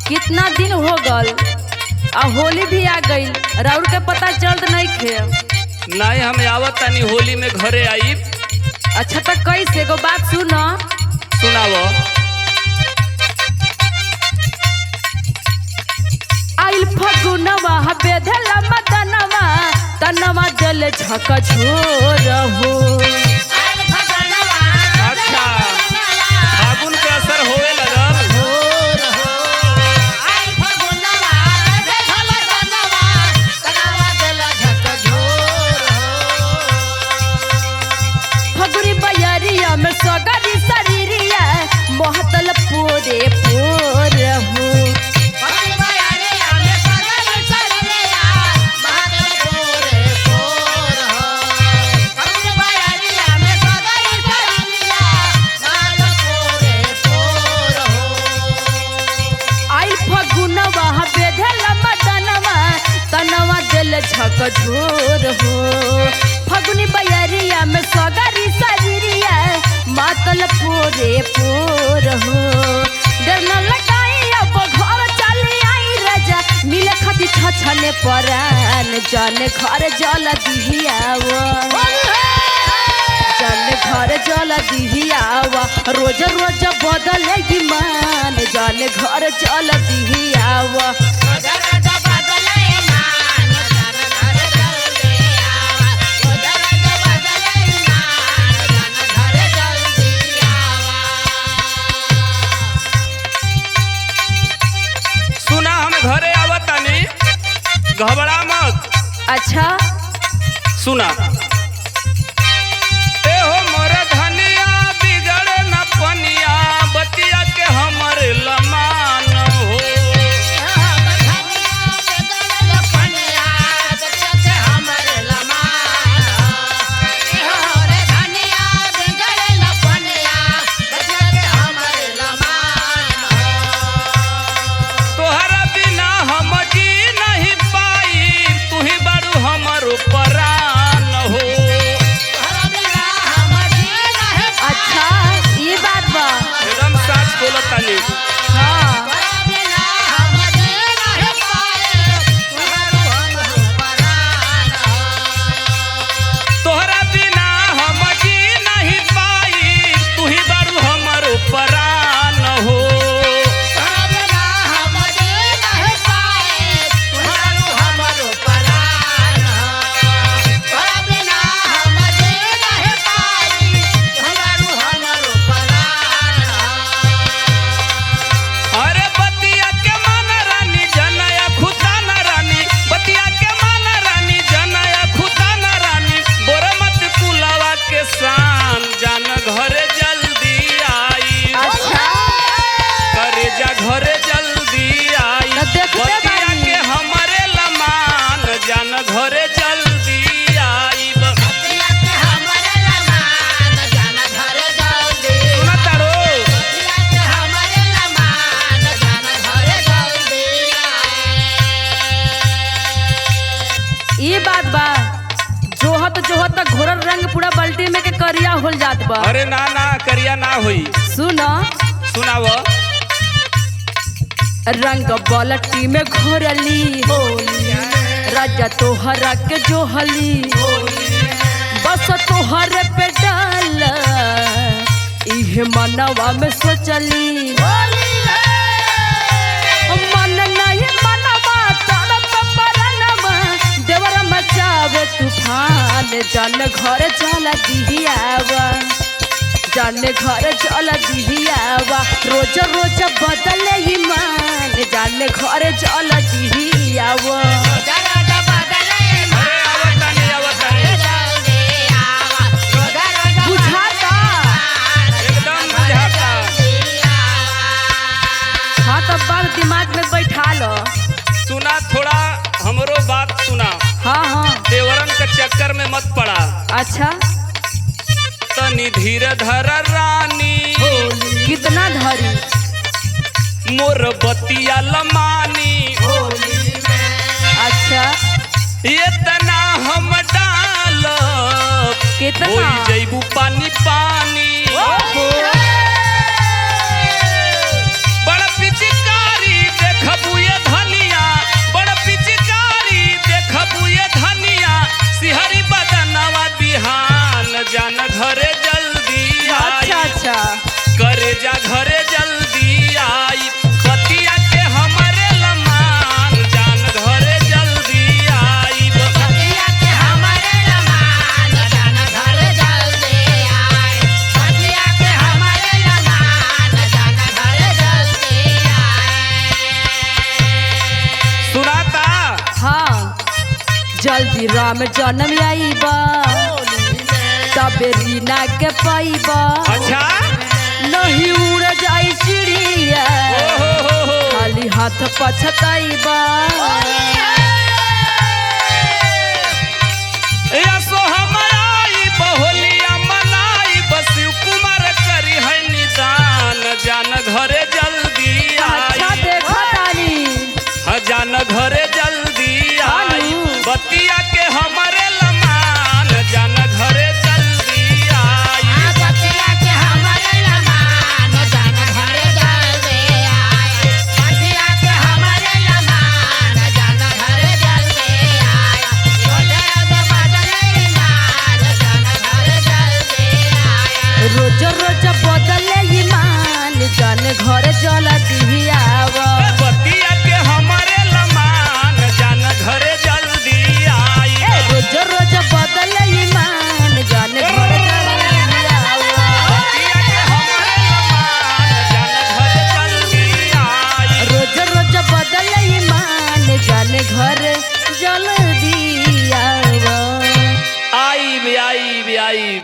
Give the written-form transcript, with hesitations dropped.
कितना दिन हो गल आ होली भी आ गई, राउर के पता चलत नहीं खे। नहीं हम आवत तनी होली में घरे आई। अच्छा तो कैसे एगो बात सुनो। सुनावो। आइल फगुनवा बेधला मदनवा तनवा जल झक झोर हो। अच्छा फागुन के असर होए लगल। फगुरी बयरिया में सगरी शरीरिया मोहतल पूरे पूर हो। झक झोर हो फगुनी बयरिया में सगरी शरीरिया मातल पूरे पूर हो। डर न लगाई अब घर चली आई राजा मिले खाती छछने परान जन घर जल दिहियावा जन घर जल दिहियावा रोज रोज बदले ईमान जन घर जल दिहियावा। घरे आवतानी घबरा मत। अच्छा सुना। ए हो मोरे धनिया बिगड़े न पनिया बतिया के हमर लमान हो। घरे जल्दी आई ये बात बा जोहत जोहत घोरल रंग पूरा बाल्टी में के करिया हो जात बा। अरे ना ना करिया ना होई। सुनो सुनावो। रंग बाल्टी में घोरली राजा तोहरा के जोहली बस तोहर पे डाल इहे मनवा में सोचली मन नहीं मनवा तड़प परनवा देवर मचावे तूफान जन घर चल दिहियावा जन घर चल दिहियावा रोज रोज बदले ईमान जन घर चल दिहियावा। हाँ तो बात दिमाग में बैठा लो। सुना थोड़ा हमरो बात सुना। हाँ हाँ देवरन के चक्कर में मत पड़ा। अच्छा तनी धीरे धर रानी कितना धरी मोर बतिया लमानी। अच्छा ये तना हम डाल कितना जैबू पानी पानी बड़ा पिचकारी देख घरे जल्दी अच्छा आई अच्छा करे जा घरे जल्दी आई बतिया के हमरे लमान जान घरे जल्दी आई बतिया के हमरे लमान जान घरे जल्दी आए बतिया के हमरे लमान जान घरे जल्दी आए सुनाता हाँ जल्दी राम जन्म आईबा तबे रीना के पाईबा अच्छा नहीं उड़ जाई चिड़िया हो खाली हाथ पछताईबा सो हमारी बहोलिया मनाई बस कुमार करी है निदान जान घरे जल्दी अच्छा आई देखो तानी जान घरे जल्दी आई आलू। बतिया के हमरे लमान जान घरे जल्दी आई बतिया के हमरे लमान जान घरे जल्दी आए बतिया के हमरे लमान जान घरे जल्दी आए रोले रोले बदले ईमान जान घरे जल्दी आए रोज रोज बदले ईमान जान घर जल्दी आवा बतिया के हमरे लमान जान घरे जल्दी आई रोज रोज बदले ईमान जान घर जल्दी आवा बतिया के हमरे लमान जान घरे जल्दी आई रोज रोज बदले ईमान जान घर जल्दी आवा आई भी आई